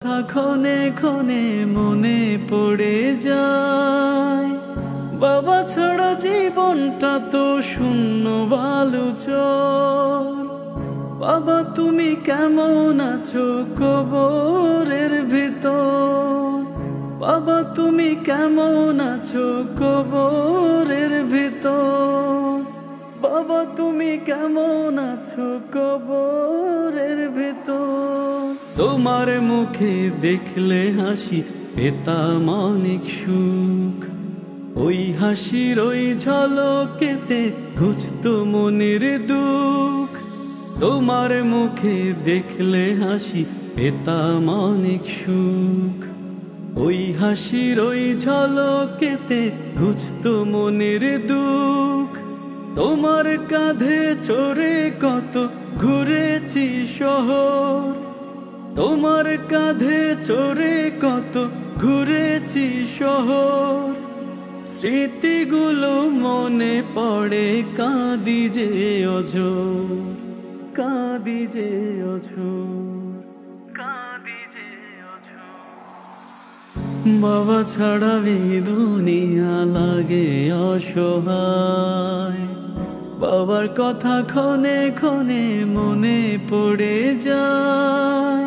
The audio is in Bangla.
কথা ক্ষণে ক্ষণে মনে পড়ে যায়। বাবা ছাড়া জীবনটা তো শূন্য বালুচর। বাবা তুমি কেমন আছো কবরের ভিতর? বাবা তুমি কেমন আছো কবরের ভিতর? বাবা তুমি কেমন আছো কবরের ভিতর? তোমার মুখে দেখলে হাসি পেতাম অনেক সুখ। ওই হাসির ওই ঝলকেতে ঘুচতো মনের দুঃখ। তোমার মুখে দেখলে হাসি পেতাম অনেক সুখ। ওই হাসির ওই ঝলকেতে ঘুচতো মনের দুঃখ। তোমার কাঁধে চড়ে কত ঘুরেছি শহর। তোমার কাঁধে চড়ে কত ঘুরেছি শহর। স্মৃতিগুলো মনে পড়ে কাঁদি যে অঝোর। কাঁদি যে অঝোর, কাঁদি যে অঝোর। বাবা ছাড়া এই দুনিয়া লাগে অসহায়। বাবার কথা ক্ষণে ক্ষণে মনে পড়ে যায়।